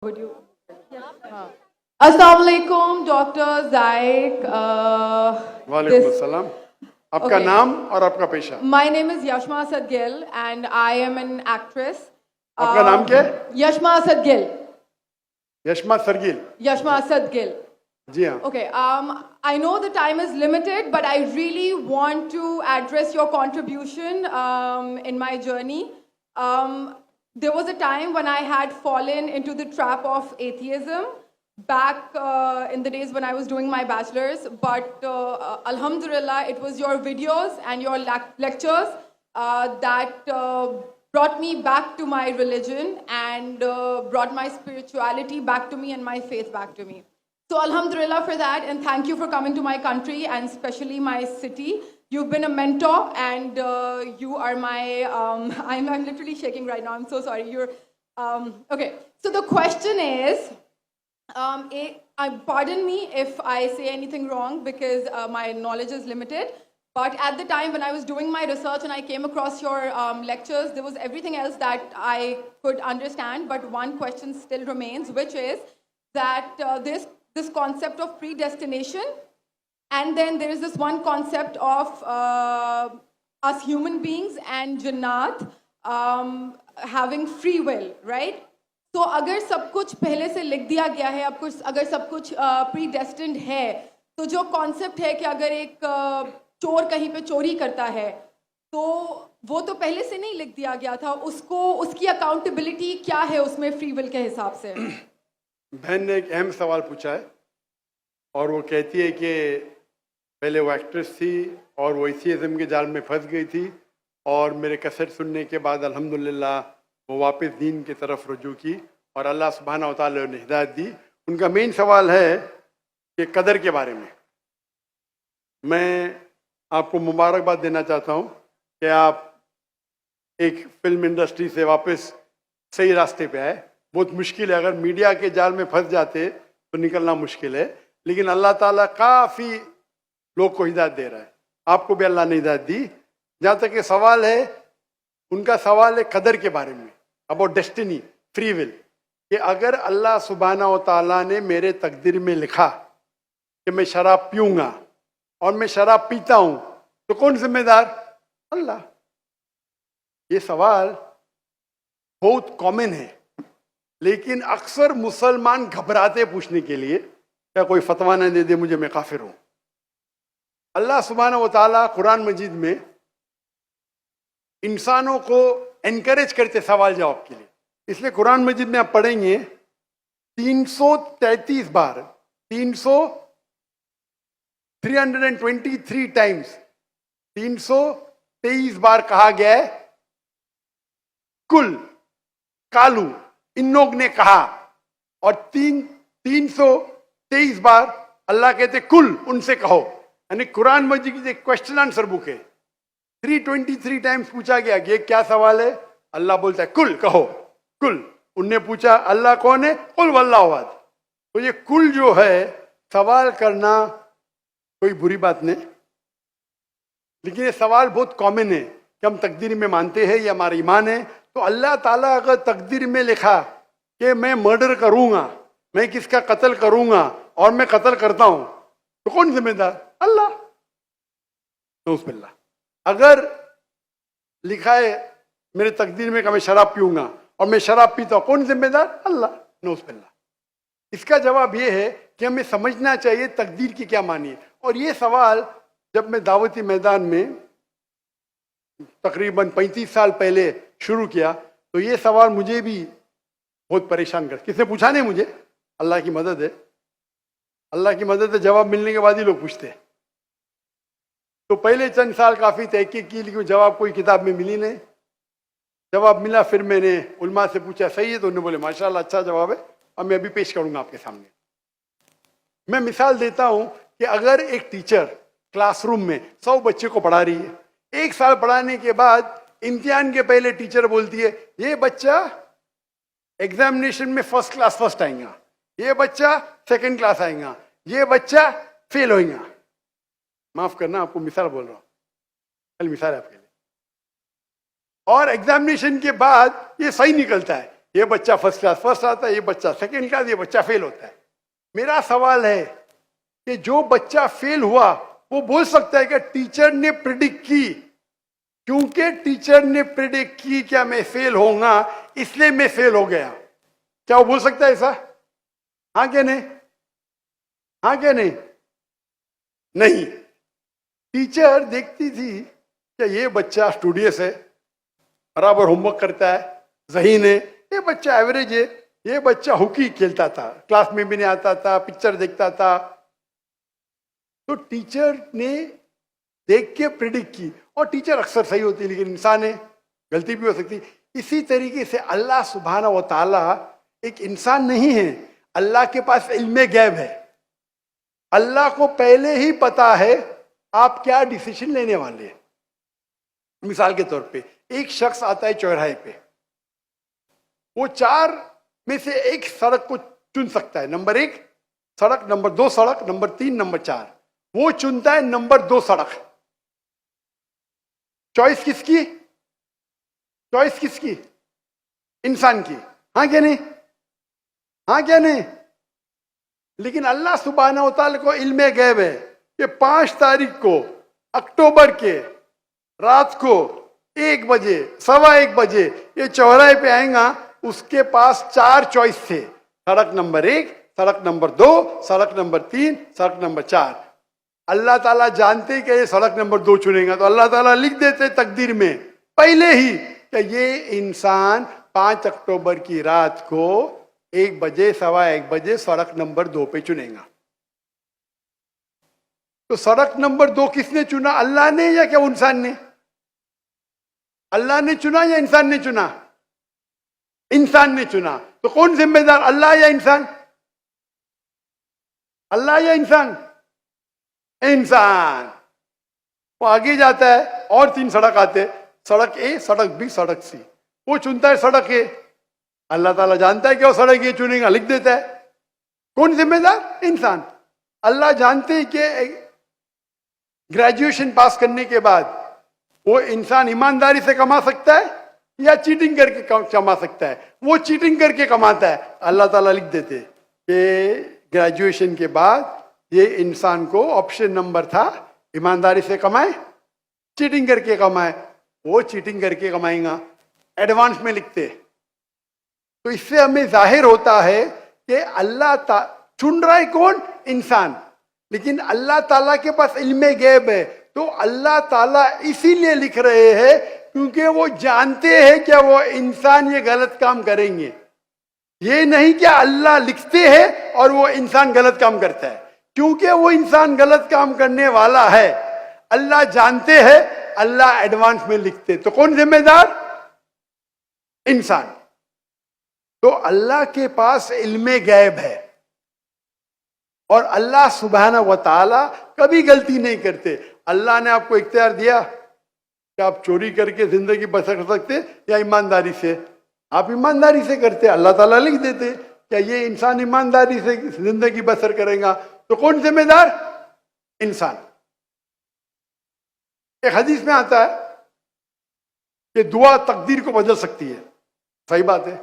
Would you? हाँ. Assalamu alaikum, Dr. Zaik. वालेकुम अस्सलाम. आपका Okay. नाम और आपका पेशा. My name is Yashma Asad Gill and I am an actress. आपका नाम क्या है? Yashma Asad Gill. Yashma सरगिल. Yashma Asad Gill. जी हाँ. Okay, I know the time is limited, but I really want to address your contribution in my journey. There was a time when I had fallen into the trap of atheism back in the days when I was doing my bachelor's, but Alhamdulillah, it was your videos and your lectures that brought me back to my religion and brought my spirituality back to me and my faith back to me. So Alhamdulillah for that, and thank you for coming to my country and especially my city. You've been a mentor and you are my, I'm literally shaking right now, I'm so sorry. You're, okay, so the question is, pardon me if I say anything wrong because my knowledge is limited, but at the time when I was doing my research and I came across your lectures, there was everything else that I could understand, but one question still remains, which is that this concept of predestination, and then there is this one concept of us human beings and Jannat having free will, right? तो अगर सब कुछ पहले से लिख दिया गया है, अब कुछ अगर सब कुछ प्रीडेस्टिन्ड है, तो जो कॉन्सेप्ट है कि अगर एक चोर कहीं पे चोरी करता है, तो वो तो पहले से नहीं लिख दिया गया था, उसको उसकी अकाउंटेबिलिटी क्या है उसमें फ्री विल के हिसाब से? बहन ने एक अहम सवाल पूछा है और वो कहती है कि पहले वो एक्ट्रेस थी और वो एथियज़म के जाल में फंस गई थी और मेरे कैसेट सुनने के बाद अल्हम्दुलिल्लाह वो वापस दीन की तरफ रुजू की और अल्लाह सुब्हाना व तआला ने हिदायत दी. उनका मेन सवाल है कि कदर के बारे में. मैं आपको मुबारकबाद देना चाहता हूँ कि आप एक फिल्म इंडस्ट्री से वापस सही रास्ते पे आए. बहुत मुश्किल है, अगर मीडिया के जाल में फंस जाते तो निकलना मुश्किल है, लेकिन अल्लाह ताला काफ़ी लोग को हिदायत दे रहा है. आपको भी अल्लाह ने हिदायत दी. जहाँ तक ये सवाल है, उनका सवाल है कदर के बारे में, अबाउट डेस्टिनी, फ्री विल, कि अगर अल्लाह सुब्हाना व तआला ने मेरे तकदीर में लिखा कि मैं शराब पीऊँगा और मैं शराब पीता हूँ, तो कौन जिम्मेदार? अल्लाह. ये सवाल बहुत कॉमन है, लेकिन अक्सर मुसलमान घबराते पूछने के लिए, क्या कोई फतवा न दे दे मुझे, मैं काफिर हूँ. अल्लाह सुब्हाना व तआला कुरान मजीद में इंसानों को एनकरेज करते सवाल जवाब के लिए. इसलिए कुरान मजीद में आप पढ़ेंगे 333 बार, 323 टाइम्स, 323 बार कहा गया है कुल, कालू, इन लोग ने कहा, और 323 बार अल्लाह कहते कुल, उनसे कहो. यानी कुरान मजीद एक क्वेश्चन आंसर बुक है. 323 टाइम्स पूछा गया कि ये क्या सवाल है, अल्लाह बोलता है कुल, कहो कुल. उनने पूछा अल्लाह कौन है, कुल वल्लाहु अहद. तो ये कुल जो है, सवाल करना कोई बुरी बात नहीं, लेकिन ये सवाल बहुत कॉमन है कि हम तकदीर में मानते हैं, ये हमारा ईमान है. तो अल्लाह ताला अगर तकदीर में लिखा कि मैं मर्डर करूंगा, मैं किसका कत्ल करूंगा और मैं कत्ल करता हूं, तो कौन जिम्मेदार? अल्लाह. नऊज़ुबिल्लाह. अगर लिखा है मेरे तकदीर में कि मैं शराब पीऊंगा और मैं शराब पीता हूं, कौन जिम्मेदार? अल्लाह. नऊज़ुबिल्लाह. इसका जवाब यह है कि हमें समझना चाहिए तकदीर की क्या मानी है. और ये सवाल जब मैं दावती मैदान में तकरीबन 35 साल पहले शुरू किया, तो ये सवाल मुझे भी बहुत परेशान कर. किसने पूछा नहीं मुझे, अल्लाह की मदद है, अल्लाह की मदद है, जवाब मिलने के बाद ही लोग पूछते हैं. तो पहले चंद साल काफ़ी तहकीक की, लेकिन जवाब कोई किताब में मिली नहीं. जवाब मिला, फिर मैंने उलमा से पूछा सही है, तो उन्होंने बोले माशाल्लाह अच्छा जवाब है, अब मैं अभी पेश करूंगा आपके सामने. मैं मिसाल देता हूं कि अगर एक टीचर क्लासरूम में 100 बच्चे को पढ़ा रही है, 1 साल पढ़ाने के बाद इम्तिहान के पहले टीचर बोलती है ये बच्चा एग्जामिनेशन में फर्स्ट क्लास फर्स्ट आएगा, ये बच्चा सेकंड क्लास आएगा, ये बच्चा फेल होएगा. माफ करना, आपको मिसाल बोल रहा हूं, कल मिसाल है आपके लिए. और एग्जामिनेशन के बाद ये सही निकलता है, ये बच्चा फर्स्ट क्लास फर्स्ट आता है, ये बच्चा सेकंड क्लास, ये बच्चा फेल होता है। मेरा सवाल है कि जो बच्चा फेल हुआ वो बोल सकता है कि टीचर ने प्रिडिक्ट की, क्योंकि टीचर ने प्रिडिक्ट की क्या मैं फेल होऊंगा इसलिए मैं फेल हो गया। क्या वो बोल सकता है ऐसा? हाँ क्या नहीं? हाँ क्या नहीं? नहीं। टीचर देखती थी कि ये बच्चा स्टूडियस है, बराबर होमवर्क करता है, ज़हीन है, ये बच्चा एवरेज है, ये बच्चा हॉकी खेलता था, क्लास में भी नहीं आता था, पिक्चर देखता था। तो टीचर ने देख के प्रिडिक्ट की, और टीचर अक्सर सही होती है, लेकिन इंसान है, गलती भी हो सकती। इसी तरीके से अल्लाह सुब्हाना व ताला एक इंसान नहीं है, अल्लाह के पास इल्मे गैब है। अल्लाह को पहले ही पता है आप क्या डिसीजन लेने वाले हैं। मिसाल के तौर पे एक शख्स आता है चौराहे पे, वो 4 में से एक सड़क को चुन सकता है, नंबर 1 सड़क, नंबर 2 सड़क, नंबर 3, नंबर 4। वो चुनता है नंबर 2 सड़क। चॉइस किसकी? चॉइस किसकी? इंसान की। हाँ क्या नहीं? हाँ क्या नहीं? लेकिन अल्लाह सुब्हानहू व तआला को इल्मे गैब है कि 5 तारीख को अक्टूबर के रात को 1 बजे, 1:15 बजे ये चौराहे पे आएगा। उसके पास 4 चॉइस थे, सड़क नंबर 1, सड़क नंबर 2, सड़क नंबर 3, सड़क नंबर 4। अल्लाह ताला जानते कि ये सड़क नंबर 2 चुनेगा, तो अल्लाह ताला लिख देते तकदीर में पहले ही कि ये इंसान 5 अक्टूबर की रात को 1 बजे, 1:15 बजे सड़क नंबर 2 पे चुनेगा। तो सड़क नंबर 2 किसने चुना? अल्लाह ने या क्या इंसान ने? अल्लाह ने चुना या इंसान ने चुना? इंसान ने चुना। तो कौन जिम्मेदार, अल्लाह या इंसान? अल्लाह या इंसान? इंसान। वो आगे जाता है और 3 सड़क आते, सड़क ए, सड़क बी, सड़क सी। वो चुनता है सड़क ए, अल्लाह ताला जानता है कि वो सड़क ए चुनेगा, लिख देता है। कौन जिम्मेदार? इंसान। अल्लाह जानते हैं कि ग्रेजुएशन पास करने के बाद वो इंसान ईमानदारी से कमा सकता है या चीटिंग करके कमा सकता है। वो चीटिंग करके कमाता है, अल्लाह ताला लिख देते कि ग्रेजुएशन के बाद ये इंसान को ऑप्शन नंबर था ईमानदारी से कमाए, चीटिंग करके कमाए। वो चीटिंग करके कमाएगा, एडवांस में लिखते। तो इससे हमें जाहिर होता है कि अल्लाह चुन रहा है कौन? इंसान। लेकिन अल्लाह ताला के पास इल्मे गैब है, तो अल्लाह ताला इसीलिए लिख रहे हैं क्योंकि वो जानते हैं कि वो इंसान ये गलत काम करेंगे। ये नहीं कि अल्लाह लिखते हैं और वो इंसान गलत काम करता है, क्योंकि वो इंसान गलत काम करने वाला है, अल्लाह जानते हैं, अल्लाह एडवांस में लिखते। तो कौन जिम्मेदार? इंसान। तो अल्लाह के पास इल्मे गैब है, और अल्लाह सुब्हानहू व तआला कभी गलती नहीं करते। अल्लाह ने आपको इख्तियार दिया कि आप चोरी करके जिंदगी बसर कर सकते या ईमानदारी से। आप ईमानदारी से करते, अल्लाह ताला लिख देते क्या ये इंसान ईमानदारी से जिंदगी बसर करेगा। तो कौन जिम्मेदार? इंसान। एक हदीस में आता है कि दुआ तकदीर को बदल सकती है। सही बात है।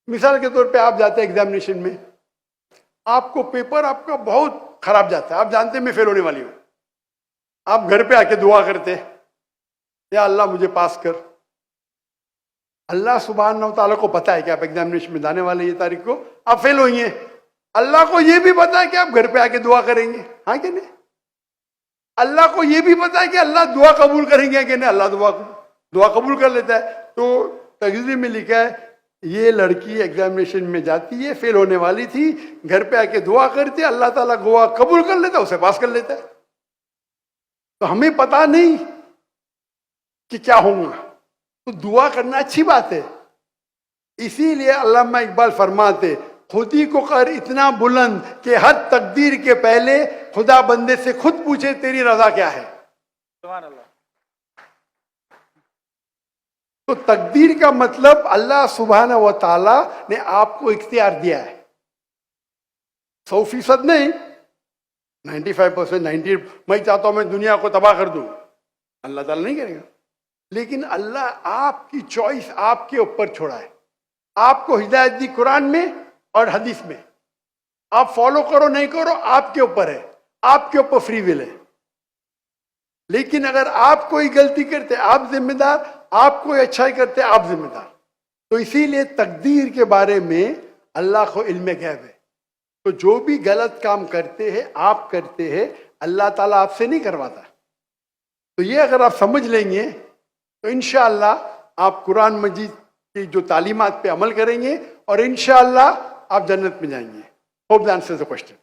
मिसाल के तौर पे आप जाते हैं एग्जामिनेशन में, आपको पेपर आपका बहुत खराब जाता है, आप जानते हैं मैं फेल होने वाली हूं, आप घर पे आके दुआ करते या अल्लाह मुझे पास कर। अल्लाह सुब्हानहू व तआला को पता है कि आप एग्जामिनेशन में जाने वाले ये तारीख को आप फेल होंगे। अल्लाह को ये भी पता है कि आप घर पे आके दुआ करेंगे। हाँ कि नहीं? अल्लाह को ये भी पता है कि अल्लाह दुआ कबूल करेंगे कि नहीं। अल्लाह दुआ कबूल कर लेता है। तो तकदीर में लिखा है ये लड़की एग्जामिनेशन में जाती है, फेल होने वाली थी, घर पे आके दुआ करती है, अल्लाह ताला दुआ कबूल कर लेता है, उसे पास कर लेता है। तो हमें पता नहीं कि क्या होगा, तो दुआ करना अच्छी बात है। इसीलिए अल्लामा इकबाल फरमाते खुदी को कर इतना बुलंद कि हर तकदीर के पहले खुदा बंदे से खुद पूछे तेरी रजा क्या है। सुभान अल्लाह। तो तकदीर का मतलब अल्लाह सुब्हानहू व तआला ने आपको इख्तियार दिया है। 100% नहीं, 95%, 90। मैं चाहता हूं मैं दुनिया को तबाह कर दूं, अल्लाह ताला नहीं करेगा। लेकिन अल्लाह आपकी चॉइस आपके ऊपर छोड़ा है। आपको हिदायत दी कुरान में और हदीस में, आप फॉलो करो नहीं करो आपके ऊपर है, आपके ऊपर फ्री विल है। लेकिन अगर आप कोई गलती करते आप जिम्मेदार, आप कोई अच्छाई करते आप जिम्मेदार। तो इसीलिए तकदीर के बारे में अल्लाह को इल्म गैब है। तो जो भी गलत काम करते हैं आप करते हैं, अल्लाह ताला आपसे नहीं करवाता। तो ये अगर आप समझ लेंगे तो इंशाअल्लाह आप कुरान मजीद की जो तालीमात पे अमल करेंगे और इंशाअल्लाह आप जन्नत में जाएंगे। Hope that answers the question.